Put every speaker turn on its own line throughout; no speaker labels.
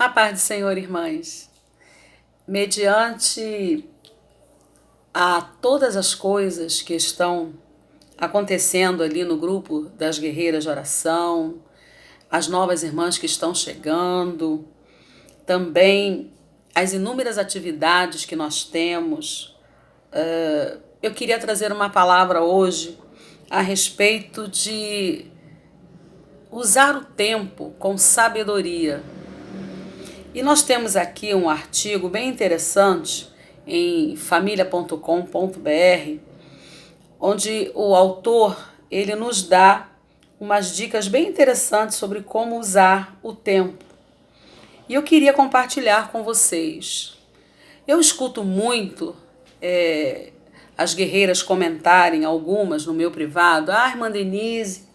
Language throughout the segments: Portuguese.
A paz do Senhor, irmãs. Mediante a todas as coisas que estão acontecendo ali no grupo das guerreiras de oração, as novas irmãs que estão chegando, também as inúmeras atividades que nós temos, eu queria trazer uma palavra hoje a respeito de usar o tempo com sabedoria. E nós temos aqui um artigo bem interessante em família.com.br, onde o autor ele nos dá umas dicas bem interessantes sobre como usar o tempo. E eu queria compartilhar com vocês. Eu escuto muito as guerreiras comentarem, algumas no meu privado, irmã Denise,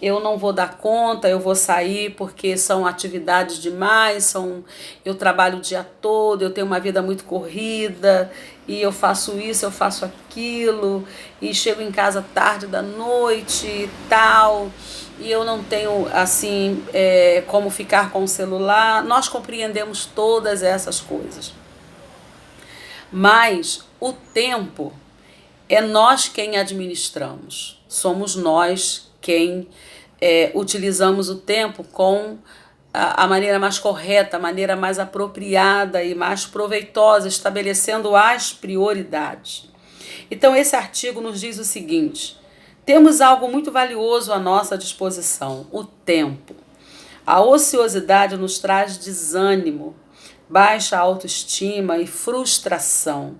eu não vou dar conta, eu vou sair porque são atividades demais, eu trabalho o dia todo, eu tenho uma vida muito corrida, e eu faço isso, eu faço aquilo, e chego em casa tarde da noite e tal, e eu não tenho assim como ficar com o celular. Nós compreendemos todas essas coisas. Mas o tempo é nós quem administramos, somos nós quem utilizamos o tempo com a maneira mais correta, a maneira mais apropriada e mais proveitosa, estabelecendo as prioridades. Então esse artigo nos diz o seguinte: temos algo muito valioso à nossa disposição, o tempo. A ociosidade nos traz desânimo, baixa autoestima e frustração.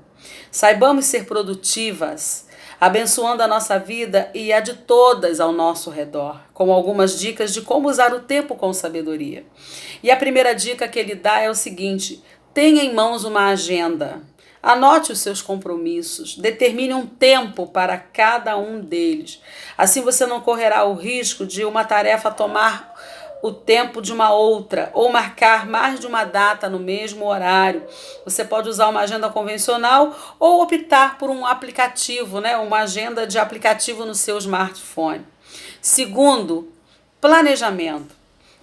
Saibamos ser produtivas, abençoando a nossa vida e a de todas ao nosso redor, com algumas dicas de como usar o tempo com sabedoria. E a primeira dica que ele dá é o seguinte: tenha em mãos uma agenda. Anote os seus compromissos, determine um tempo para cada um deles. Assim você não correrá o risco de uma tarefa tomar o tempo de uma outra, ou marcar mais de uma data no mesmo horário. Você pode usar uma agenda convencional ou optar por um aplicativo, uma agenda de aplicativo no seu smartphone. Segundo, planejamento.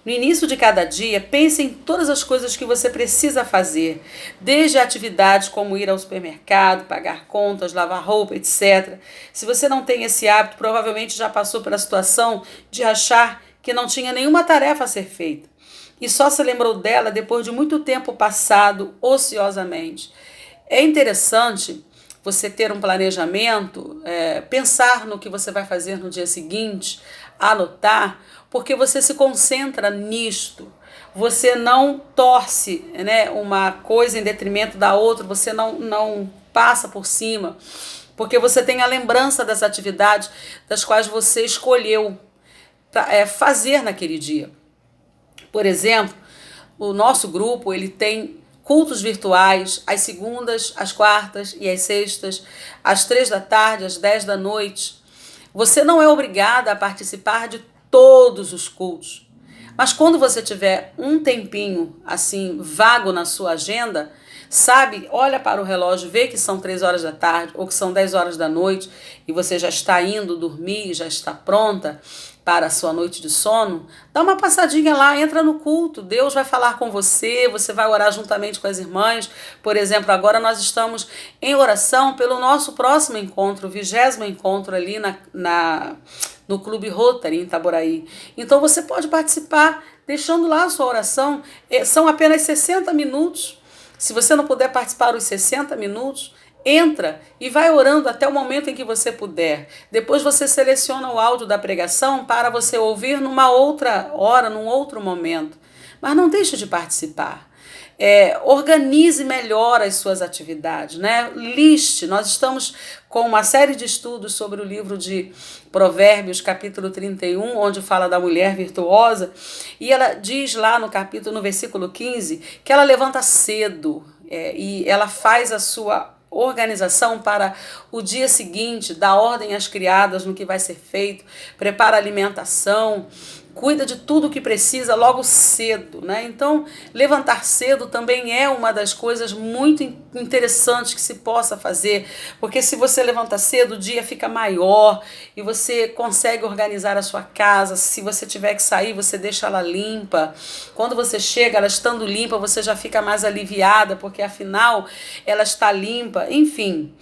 No início de cada dia, pense em todas as coisas que você precisa fazer, desde atividades como ir ao supermercado, pagar contas, lavar roupa, etc. Se você não tem esse hábito, provavelmente já passou pela situação de achar que não tinha nenhuma tarefa a ser feita e só se lembrou dela depois de muito tempo passado ociosamente. É interessante você ter um planejamento, pensar no que você vai fazer no dia seguinte, anotar, porque você se concentra nisto. Você não torce uma coisa em detrimento da outra, você não passa por cima, porque você tem a lembrança das atividades das quais você escolheu fazer naquele dia. Por exemplo, o nosso grupo ele tem cultos virtuais às segundas, às quartas e às sextas, às 3 da tarde, às 10 da noite. Você não é obrigada a participar de todos os cultos, mas quando você tiver um tempinho assim vago na sua agenda, sabe, olha para o relógio, vê que são 3 horas da tarde ou que são 10 horas da noite e você já está indo dormir, já está pronta para a sua noite de sono, dá uma passadinha lá, entra no culto, Deus vai falar com você, você vai orar juntamente com as irmãs. Por exemplo, agora nós estamos em oração pelo nosso próximo encontro, o 20º encontro ali no Clube Rotary, em Itaboraí. Então você pode participar, deixando lá a sua oração, são apenas 60 minutos, se você não puder participar os 60 minutos, entra e vai orando até o momento em que você puder. Depois você seleciona o áudio da pregação para você ouvir numa outra hora, num outro momento. Mas não deixe de participar. Organize melhor as suas atividades, Liste. Nós estamos com uma série de estudos sobre o livro de Provérbios, capítulo 31, onde fala da mulher virtuosa, e ela diz lá no versículo 15, que ela levanta cedo e ela faz a sua organização para o dia seguinte, dá ordem às criadas no que vai ser feito, prepara a alimentação, cuida de tudo que precisa logo cedo, né? Então, levantar cedo também é uma das coisas muito interessantes que se possa fazer, porque se você levanta cedo, o dia fica maior e você consegue organizar a sua casa. Se você tiver que sair, você deixa ela limpa. Quando você chega, ela estando limpa, você já fica mais aliviada, porque afinal ela está limpa. Enfim,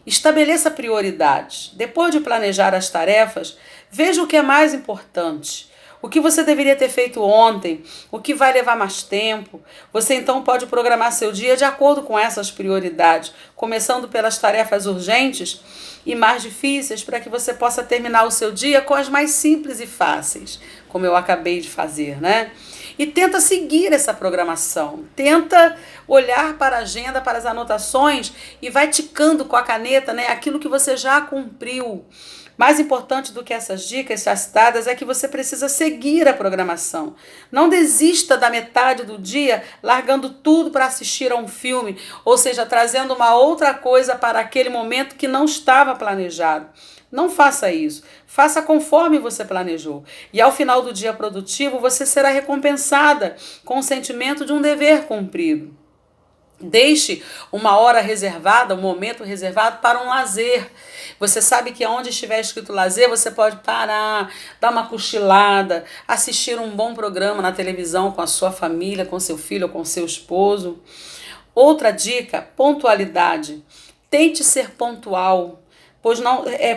estabeleça prioridades. Depois de planejar as tarefas, veja o que é mais importante. O que você deveria ter feito ontem, o que vai levar mais tempo. Você então pode programar seu dia de acordo com essas prioridades, começando pelas tarefas urgentes e mais difíceis, para que você possa terminar o seu dia com as mais simples e fáceis, como eu acabei de fazer, né? E tenta seguir essa programação, tenta olhar para a agenda, para as anotações e vai ticando com a caneta, né, aquilo que você já cumpriu. Mais importante do que essas dicas já citadas é que você precisa seguir a programação. Não desista da metade do dia largando tudo para assistir a um filme, ou seja, trazendo uma outra coisa para aquele momento que não estava planejado. Não faça isso. Faça conforme você planejou. E ao final do dia produtivo, você será recompensada com o sentimento de um dever cumprido. Deixe uma hora reservada, um momento reservado para um lazer. Você sabe que onde estiver escrito lazer, você pode parar, dar uma cochilada, assistir um bom programa na televisão com a sua família, com seu filho ou com seu esposo. Outra dica, pontualidade. Tente ser pontual,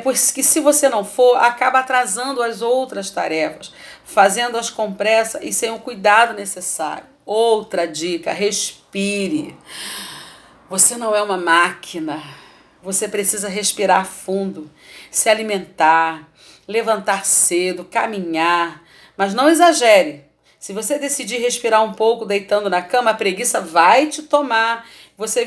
pois que se você não for, acaba atrasando as outras tarefas, fazendo-as com pressa e sem o cuidado necessário. Outra dica, respire. Você não é uma máquina. Você precisa respirar fundo, se alimentar, levantar cedo, caminhar, mas não exagere. Se você decidir respirar um pouco deitando na cama, a preguiça vai te tomar. Você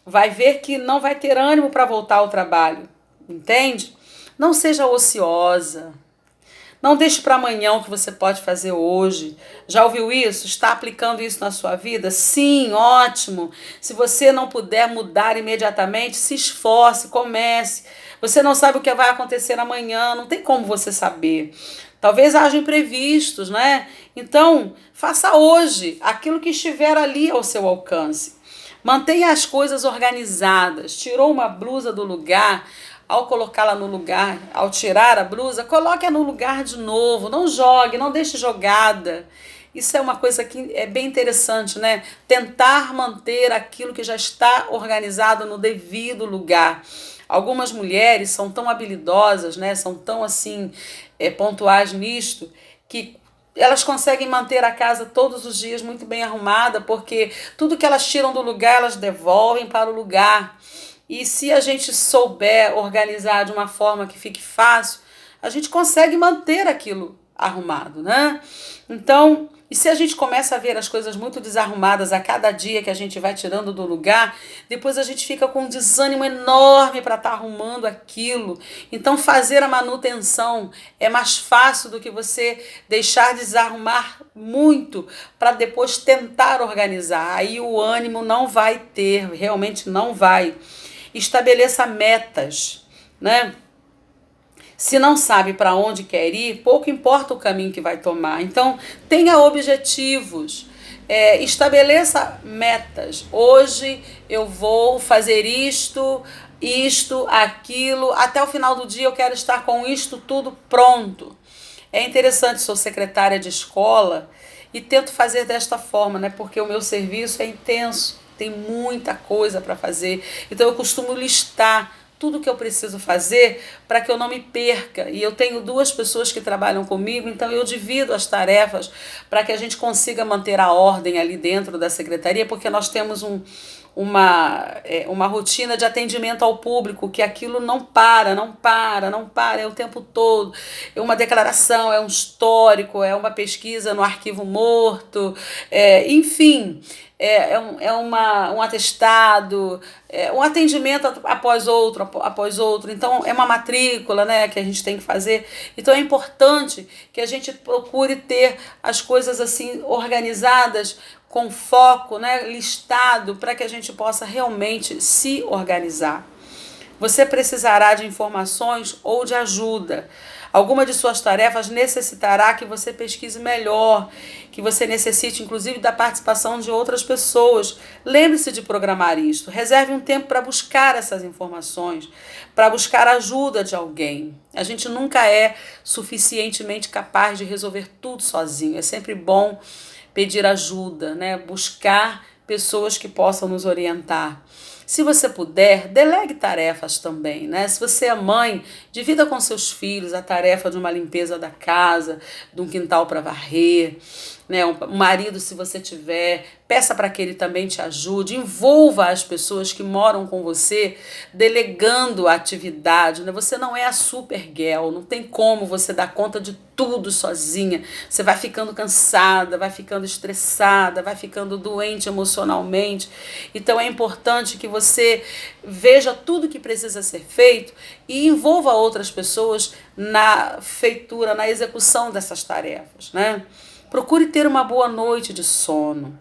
vai ver que não vai ter ânimo para voltar ao trabalho. Entende? Não seja ociosa. Não deixe para amanhã o que você pode fazer hoje. Já ouviu isso? Está aplicando isso na sua vida? Sim, ótimo. Se você não puder mudar imediatamente, se esforce, comece. Você não sabe o que vai acontecer amanhã, não tem como você saber. Talvez haja imprevistos, né? Então, faça hoje aquilo que estiver ali ao seu alcance. Mantenha as coisas organizadas. Tirou uma blusa do lugar, ao colocá-la no lugar, ao tirar a blusa, coloque-a no lugar de novo, não jogue, não deixe jogada. Isso é uma coisa que é bem interessante, né? Tentar manter aquilo que já está organizado no devido lugar. Algumas mulheres são tão habilidosas, né? São tão assim pontuais nisto, que elas conseguem manter a casa todos os dias muito bem arrumada, porque tudo que elas tiram do lugar, elas devolvem para o lugar. E se a gente souber organizar de uma forma que fique fácil, a gente consegue manter aquilo arrumado, né? Então, e se a gente começa a ver as coisas muito desarrumadas a cada dia que a gente vai tirando do lugar, depois a gente fica com um desânimo enorme para estar arrumando aquilo. Então, fazer a manutenção é mais fácil do que você deixar desarrumar muito para depois tentar organizar. Aí o ânimo não vai ter, realmente não vai. Estabeleça metas, né? Se não sabe para onde quer ir, pouco importa o caminho que vai tomar. Então, tenha objetivos, estabeleça metas. Hoje eu vou fazer isto, aquilo. Até o final do dia eu quero estar com isto tudo pronto. É interessante, sou secretária de escola e tento fazer desta forma, né? Porque o meu serviço é intenso. Tem muita coisa para fazer, então eu costumo listar tudo que eu preciso fazer para que eu não me perca. E eu tenho 2 pessoas que trabalham comigo, então eu divido as tarefas para que a gente consiga manter a ordem ali dentro da secretaria, porque nós temos uma rotina de atendimento ao público, que aquilo não para, é o tempo todo. É uma declaração, é um histórico, é uma pesquisa no arquivo morto, enfim, um atestado, um atendimento após outro. Então, é uma matrícula, né, que a gente tem que fazer. Então, é importante que a gente procure ter as coisas assim organizadas, com foco, né, listado, para que a gente possa realmente se organizar. Você precisará de informações ou de ajuda. Alguma de suas tarefas necessitará que você pesquise melhor, que você necessite inclusive da participação de outras pessoas. Lembre-se de programar isto. Reserve um tempo para buscar essas informações, para buscar a ajuda de alguém. A gente nunca é suficientemente capaz de resolver tudo sozinho. É sempre bom pedir ajuda, né? Buscar pessoas que possam nos orientar. Se você puder, delegue tarefas também, né? Se você é mãe, divida com seus filhos a tarefa de uma limpeza da casa, de um quintal para varrer, né? Um marido, se você tiver, peça para que ele também te ajude, envolva as pessoas que moram com você, delegando a atividade, né? Você não é a super girl, não tem como você dar conta de tudo sozinha. Você vai ficando cansada, vai ficando estressada, vai ficando doente emocionalmente. Então é importante que você veja tudo que precisa ser feito e envolva outras pessoas na feitura, na execução dessas tarefas, né? Procure ter uma boa noite de sono.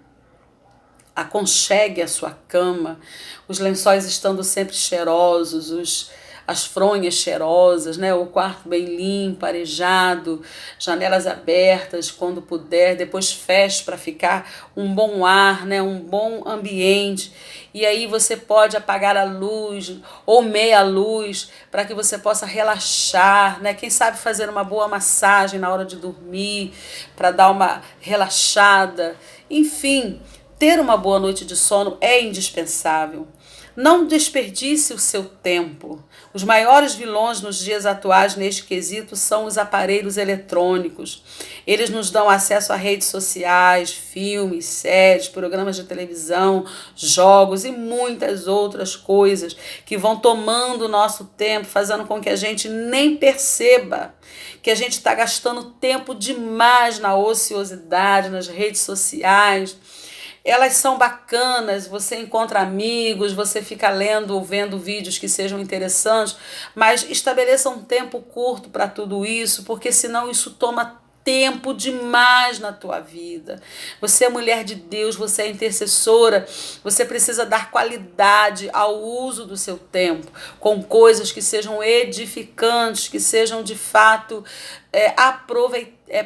Aconchegue a sua cama, os lençóis estando sempre cheirosos, as fronhas cheirosas, né? O quarto bem limpo, arejado, janelas abertas quando puder, depois feche para ficar um bom ar, né? Um bom ambiente. E aí você pode apagar a luz ou meia luz para que você possa relaxar, né? Quem sabe fazer uma boa massagem na hora de dormir para dar uma relaxada. Enfim, ter uma boa noite de sono é indispensável. Não desperdice o seu tempo. Os maiores vilões nos dias atuais neste quesito são os aparelhos eletrônicos. Eles nos dão acesso a redes sociais, filmes, séries, programas de televisão, jogos e muitas outras coisas que vão tomando o nosso tempo, fazendo com que a gente nem perceba que a gente está gastando tempo demais na ociosidade, nas redes sociais. Elas são bacanas, você encontra amigos, você fica lendo ou vendo vídeos que sejam interessantes, mas estabeleça um tempo curto para tudo isso, porque senão isso toma tempo demais na tua vida. Você é mulher de Deus, você é intercessora, você precisa dar qualidade ao uso do seu tempo, com coisas que sejam edificantes, que sejam de fato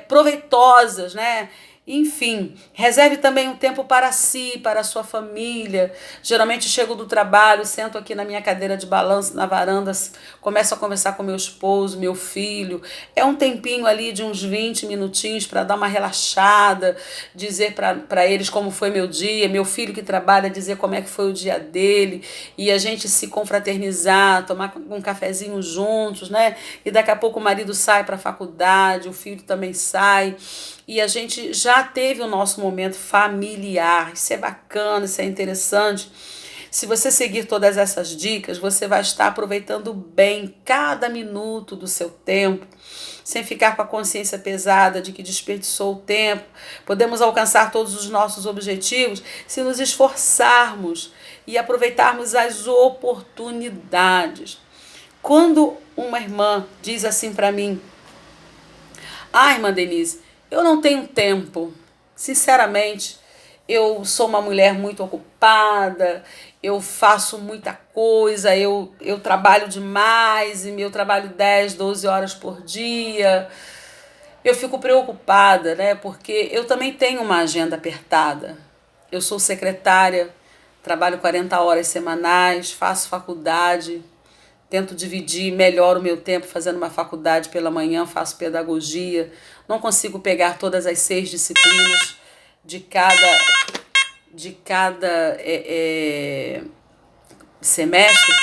proveitosas, né? Enfim, reserve também um tempo para si, para a sua família. Geralmente chego do trabalho, sento aqui na minha cadeira de balanço, na varanda, começo a conversar com meu esposo, meu filho. É um tempinho ali de uns 20 minutinhos para dar uma relaxada, dizer para eles como foi meu dia, meu filho que trabalha, dizer como é que foi o dia dele, e a gente se confraternizar, tomar um cafezinho juntos, né? E daqui a pouco o marido sai para a faculdade, o filho também sai. E a gente já teve o nosso momento familiar. Isso é bacana, isso é interessante. Se você seguir todas essas dicas, você vai estar aproveitando bem cada minuto do seu tempo, sem ficar com a consciência pesada de que desperdiçou o tempo. Podemos alcançar todos os nossos objetivos se nos esforçarmos e aproveitarmos as oportunidades. Quando uma irmã diz assim para mim: irmã Denise, eu não tenho tempo. Sinceramente, eu sou uma mulher muito ocupada, eu faço muita coisa, eu trabalho demais, e eu trabalho 10, 12 horas por dia. Eu fico preocupada, né? Porque eu também tenho uma agenda apertada. Eu sou secretária, trabalho 40 horas semanais, faço faculdade, tento dividir melhor o meu tempo fazendo uma faculdade pela manhã, faço pedagogia. Não consigo pegar todas as 6 disciplinas de cada semestre,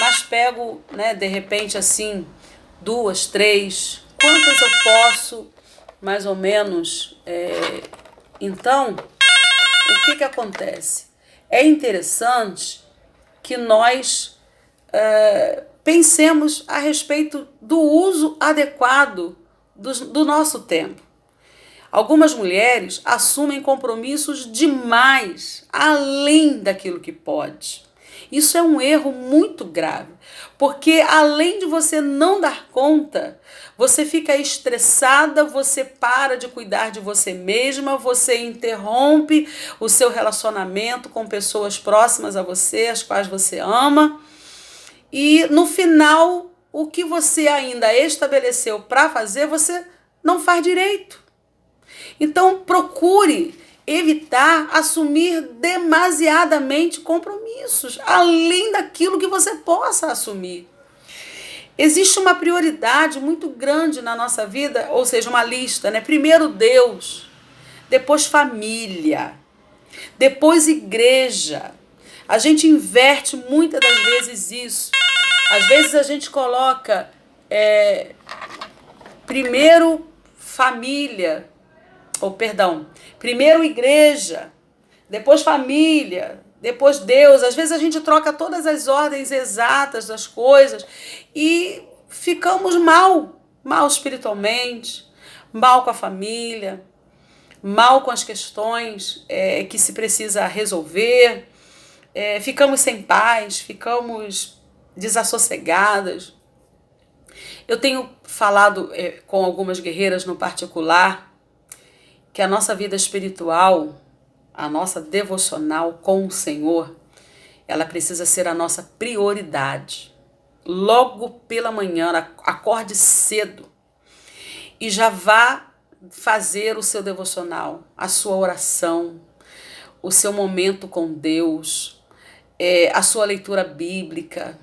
mas pego, né, de repente, assim, 2, 3, quantas eu posso, mais ou menos. Então, o que acontece? É interessante que nós pensemos a respeito do uso adequado do nosso tempo. Algumas mulheres assumem compromissos demais, além daquilo que pode. Isso é um erro muito grave, porque além de você não dar conta, você fica estressada, você para de cuidar de você mesma, você interrompe o seu relacionamento com pessoas próximas a você, as quais você ama, e no final o que você ainda estabeleceu para fazer, você não faz direito. Então, procure evitar assumir demasiadamente compromissos, além daquilo que você possa assumir. Existe uma prioridade muito grande na nossa vida, ou seja, uma lista, né? Primeiro Deus, depois família, depois igreja. A gente inverte muitas das vezes isso. Às vezes a gente coloca primeiro família, primeiro igreja, depois família, depois Deus. Às vezes a gente troca todas as ordens exatas das coisas e ficamos mal espiritualmente, mal com a família, mal com as questões que se precisa resolver, ficamos sem paz, ficamos desassossegadas. Eu tenho falado com algumas guerreiras no particular que a nossa vida espiritual, a nossa devocional com o Senhor, ela precisa ser a nossa prioridade. Logo pela manhã, acorde cedo e já vá fazer o seu devocional, a sua oração, o seu momento com Deus, a sua leitura bíblica,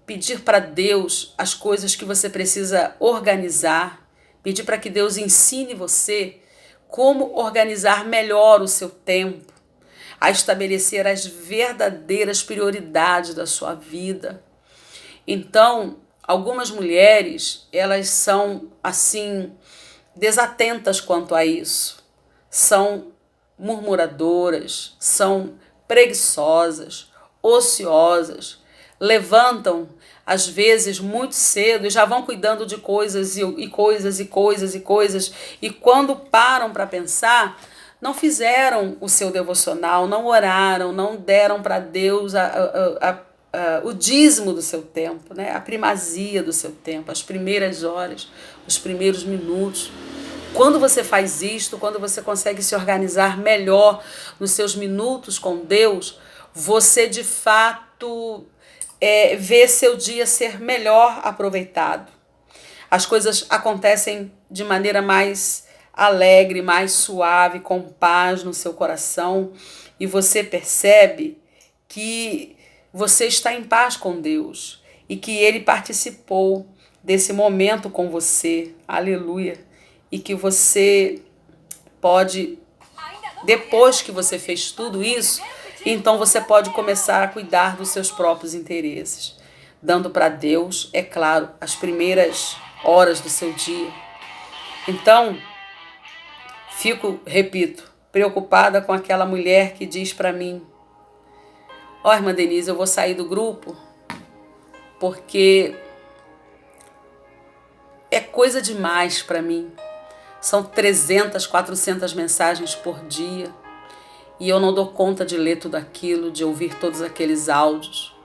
pedir para Deus as coisas que você precisa organizar, pedir para que Deus ensine você como organizar melhor o seu tempo, a estabelecer as verdadeiras prioridades da sua vida. Então, algumas mulheres, elas são assim desatentas quanto a isso. São murmuradoras, são preguiçosas, ociosas, levantam às vezes muito cedo e já vão cuidando de coisas e coisas, e quando param para pensar, não fizeram o seu devocional, não oraram, não deram para Deus o dízimo do seu tempo, né? A primazia do seu tempo, as primeiras horas, os primeiros minutos. Quando você faz isto, quando você consegue se organizar melhor nos seus minutos com Deus, você de fato vê seu dia ser melhor aproveitado. As coisas acontecem de maneira mais alegre, mais suave, com paz no seu coração, e você percebe que você está em paz com Deus e que Ele participou desse momento com você. Aleluia! E que você pode, depois que você fez tudo isso, então você pode começar a cuidar dos seus próprios interesses, dando para Deus, é claro, as primeiras horas do seu dia. Então, repito, preocupada com aquela mulher que diz para mim: ó, irmã Denise, eu vou sair do grupo porque é coisa demais para mim. São 300, 400 mensagens por dia e eu não dou conta de ler tudo aquilo, de ouvir todos aqueles áudios.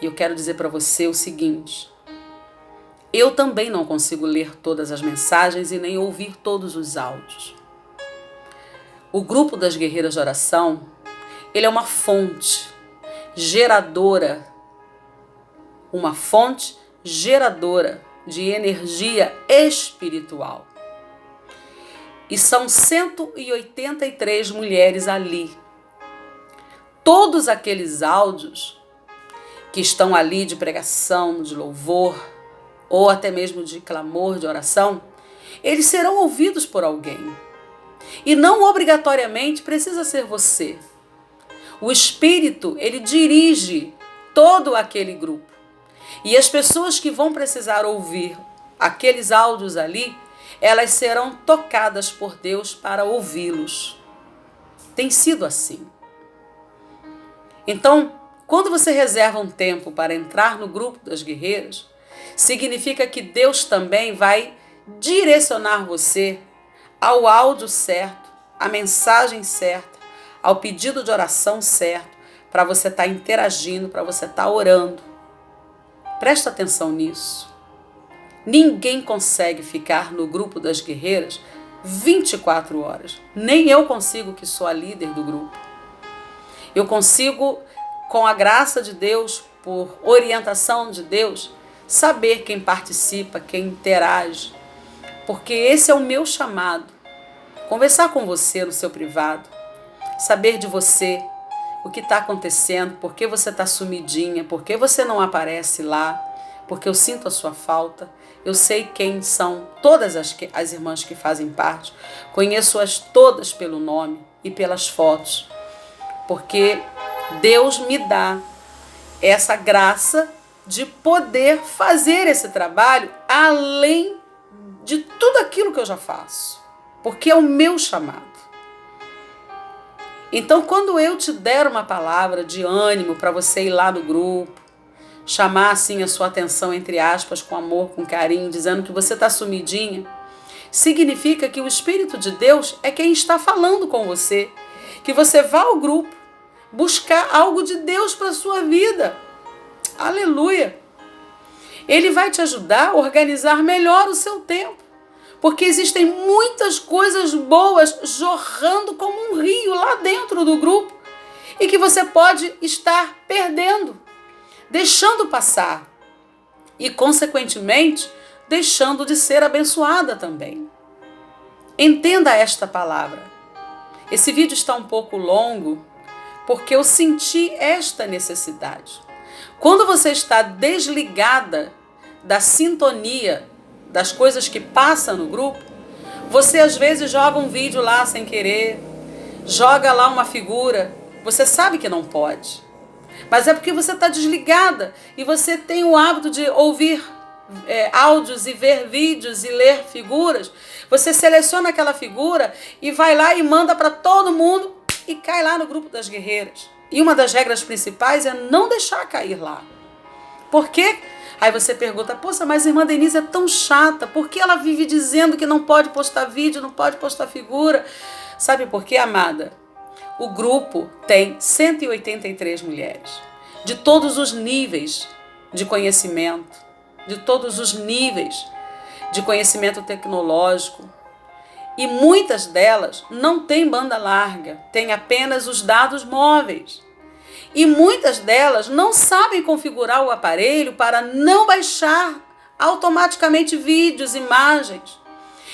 E eu quero dizer para você o seguinte: eu também não consigo ler todas as mensagens e nem ouvir todos os áudios. O grupo das guerreiras de oração, ele é uma fonte geradora de energia espiritual. E são 183 mulheres ali. Todos aqueles áudios que estão ali de pregação, de louvor, ou até mesmo de clamor, de oração, eles serão ouvidos por alguém. E não obrigatoriamente precisa ser você. O Espírito, ele dirige todo aquele grupo. E as pessoas que vão precisar ouvir aqueles áudios ali, elas serão tocadas por Deus para ouvi-los. Tem sido assim. Então, quando você reserva um tempo para entrar no grupo das guerreiras, significa que Deus também vai direcionar você ao áudio certo, à mensagem certa, ao pedido de oração certo, para você estar interagindo, para você estar orando. Presta atenção nisso. Ninguém consegue ficar no grupo das guerreiras 24 horas. Nem eu consigo, que sou a líder do grupo. Eu consigo, com a graça de Deus, por orientação de Deus, saber quem participa, quem interage, porque esse é o meu chamado. Conversar com você no seu privado, saber de você, o que está acontecendo, por que você está sumidinha, por que você não aparece lá, porque eu sinto a sua falta. Eu sei quem são todas as irmãs que fazem parte, conheço-as todas pelo nome e pelas fotos, porque Deus me dá essa graça de poder fazer esse trabalho além de tudo aquilo que eu já faço, porque é o meu chamado. Então, quando eu te der uma palavra de ânimo para você ir lá no grupo, chamar assim a sua atenção, entre aspas, com amor, com carinho, dizendo que você está sumidinha, significa que o Espírito de Deus é quem está falando com você, que você vá ao grupo buscar algo de Deus para a sua vida. Aleluia! Ele vai te ajudar a organizar melhor o seu tempo, porque existem muitas coisas boas jorrando como um rio lá dentro do grupo e que você pode estar perdendo, deixando passar e, consequentemente, deixando de ser abençoada também. Entenda esta palavra. Esse vídeo está um pouco longo porque eu senti esta necessidade. Quando você está desligada da sintonia das coisas que passam no grupo, você às vezes joga um vídeo lá sem querer, joga lá uma figura, você sabe que não pode, mas é porque você está desligada e você tem o hábito de ouvir áudios e ver vídeos e ler figuras. Você seleciona aquela figura e vai lá e manda para todo mundo e cai lá no grupo das guerreiras. E uma das regras principais é não deixar cair lá. Por quê? Aí você pergunta, poxa, mas a irmã Denise é tão chata, por que ela vive dizendo que não pode postar vídeo, não pode postar figura? Sabe por quê, amada? O grupo tem 183 mulheres, de todos os níveis de conhecimento, de todos os níveis de conhecimento tecnológico, e muitas delas não têm banda larga, têm apenas os dados móveis. E muitas delas não sabem configurar o aparelho para não baixar automaticamente vídeos, imagens.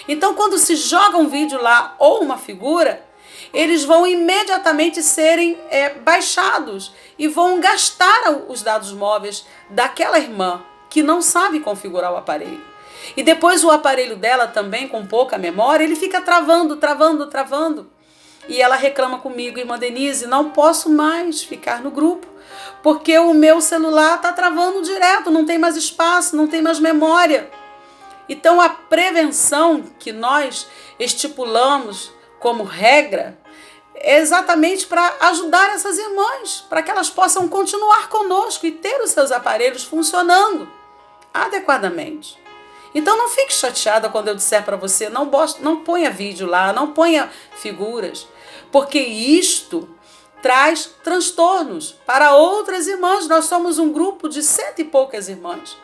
Então, quando se joga um vídeo lá ou uma figura, eles vão imediatamente serem baixados e vão gastar os dados móveis daquela irmã que não sabe configurar o aparelho. E depois o aparelho dela também, com pouca memória, ele fica travando. E ela reclama comigo, irmã Denise, não posso mais ficar no grupo, porque o meu celular está travando direto, não tem mais espaço, não tem mais memória. Então a prevenção que nós estipulamos como regra é exatamente para ajudar essas irmãs, para que elas possam continuar conosco e ter os seus aparelhos funcionando adequadamente. Então não fique chateada quando eu disser para você, não ponha vídeo lá, não ponha figuras, porque isto traz transtornos para outras irmãs. Nós somos um grupo de 100 e poucas irmãs.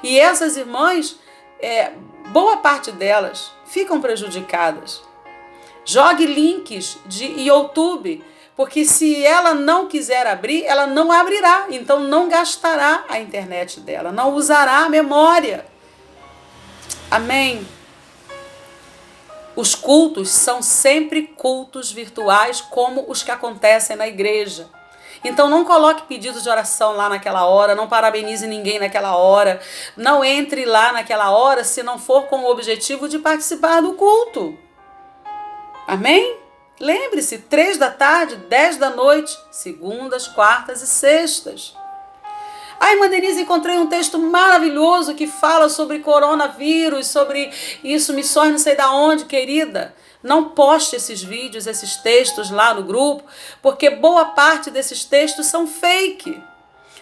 E essas irmãs, boa parte delas, ficam prejudicadas. Jogue links de YouTube, porque se ela não quiser abrir, ela não abrirá, então não gastará a internet dela, não usará a memória. Amém? Os cultos são sempre cultos virtuais, como os que acontecem na igreja. Então não coloque pedidos de oração lá naquela hora, não parabenize ninguém naquela hora, não entre lá naquela hora se não for com o objetivo de participar do culto. Amém? Lembre-se, 3 da tarde, 10 da noite, segundas, quartas e sextas. Ai, irmã Denise, encontrei um texto maravilhoso que fala sobre coronavírus, sobre isso, missões não sei da onde, querida. Não poste esses vídeos, esses textos lá no grupo, porque boa parte desses textos são fake.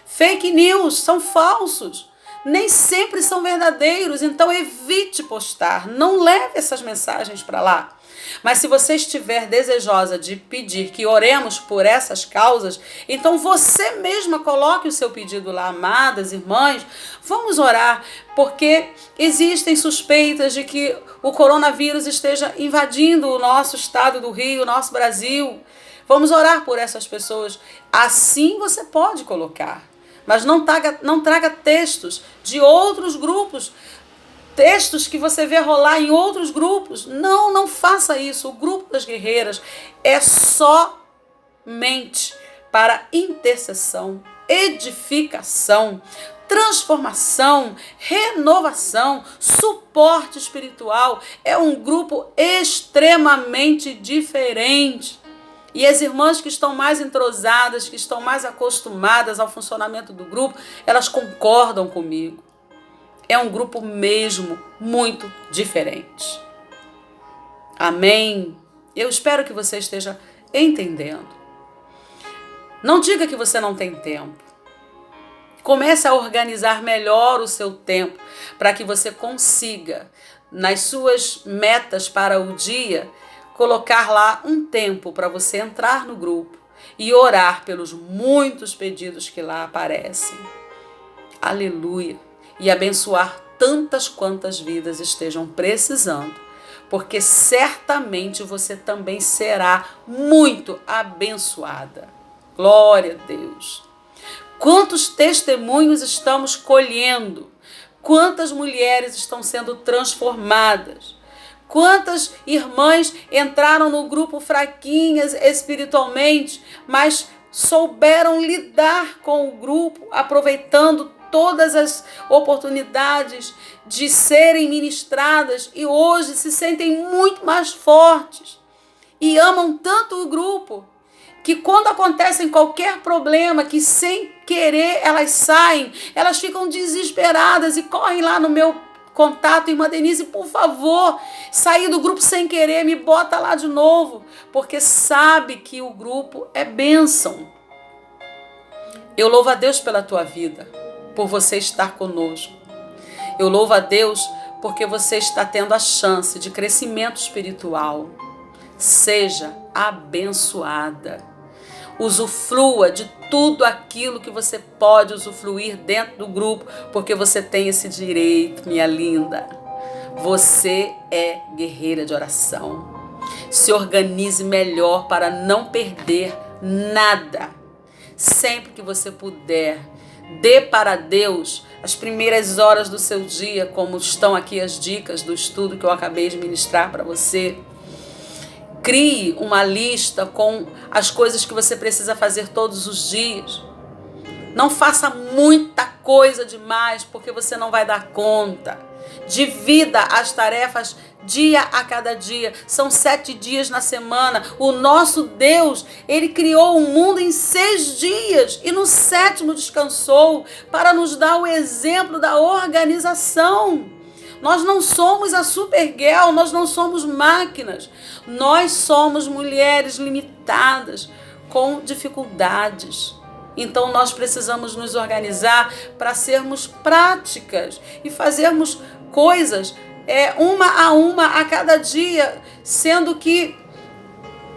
Fake news, são falsos. Nem sempre são verdadeiros, então evite postar. Não leve essas mensagens para lá. Mas se você estiver desejosa de pedir que oremos por essas causas, então você mesma coloque o seu pedido lá, amadas irmãs, vamos orar, porque existem suspeitas de que o coronavírus esteja invadindo o nosso estado do Rio, o nosso Brasil. Vamos orar por essas pessoas. Assim você pode colocar. Mas não traga textos de outros grupos, textos que você vê rolar em outros grupos. Não faça isso. O grupo das guerreiras é somente para intercessão, edificação, transformação, renovação, suporte espiritual. É um grupo extremamente diferente. E as irmãs que estão mais entrosadas, que estão mais acostumadas ao funcionamento do grupo, elas concordam comigo. É um grupo mesmo muito diferente. Amém? Eu espero que você esteja entendendo. Não diga que você não tem tempo. Comece a organizar melhor o seu tempo para que você consiga, nas suas metas para o dia, colocar lá um tempo para você entrar no grupo e orar pelos muitos pedidos que lá aparecem. Aleluia! E abençoar tantas quantas vidas estejam precisando, porque certamente você também será muito abençoada. Glória a Deus! Quantos testemunhos estamos colhendo? Quantas mulheres estão sendo transformadas? Quantas irmãs entraram no grupo fraquinhas espiritualmente, mas souberam lidar com o grupo, aproveitando todas as oportunidades de serem ministradas e hoje se sentem muito mais fortes e amam tanto o grupo que quando acontecem qualquer problema, que sem querer elas saem, elas ficam desesperadas e correm lá no meu contato, irmã Denise, por favor, saí do grupo sem querer, me bota lá de novo, porque sabe que o grupo é bênção. Eu louvo a Deus pela tua vida, por você estar conosco. Eu louvo a Deus porque você está tendo a chance de crescimento espiritual. Seja abençoada. Usufrua de tudo aquilo que você pode usufruir dentro do grupo, porque você tem esse direito, minha linda. Você é guerreira de oração. Se organize melhor para não perder nada. Sempre que você puder, dê para Deus as primeiras horas do seu dia, como estão aqui as dicas do estudo que eu acabei de ministrar para você. Crie uma lista com as coisas que você precisa fazer todos os dias. Não faça muita coisa demais, porque você não vai dar conta. Divida as tarefas dia a cada dia. São 7 dias na semana. O nosso Deus, Ele criou o mundo em 6 dias e no 7º descansou para nos dar o exemplo da organização. Nós não somos a Supergirl, nós não somos máquinas. Nós somos mulheres limitadas, com dificuldades. Então nós precisamos nos organizar para sermos práticas e fazermos coisas uma a cada dia, sendo que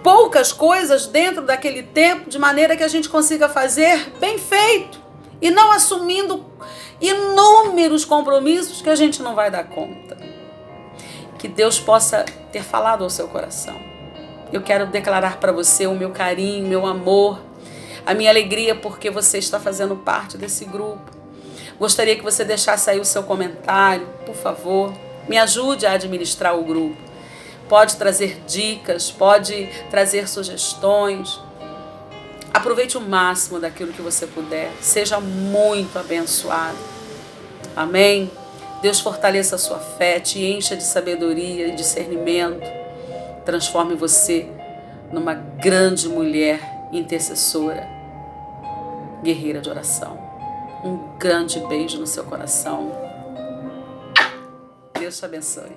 poucas coisas dentro daquele tempo, de maneira que a gente consiga fazer bem feito e não assumindo inúmeros compromissos que a gente não vai dar conta. Que Deus possa ter falado ao seu coração. Eu quero declarar para você o meu carinho, meu amor, a minha alegria porque você está fazendo parte desse grupo. Gostaria que você deixasse aí o seu comentário, por favor. Me ajude a administrar o grupo. Pode trazer dicas, pode trazer sugestões. Aproveite o máximo daquilo que você puder. Seja muito abençoado. Amém? Deus fortaleça a sua fé, te encha de sabedoria e discernimento. Transforme você numa grande mulher intercessora, guerreira de oração. Um grande beijo no seu coração. Deus te abençoe.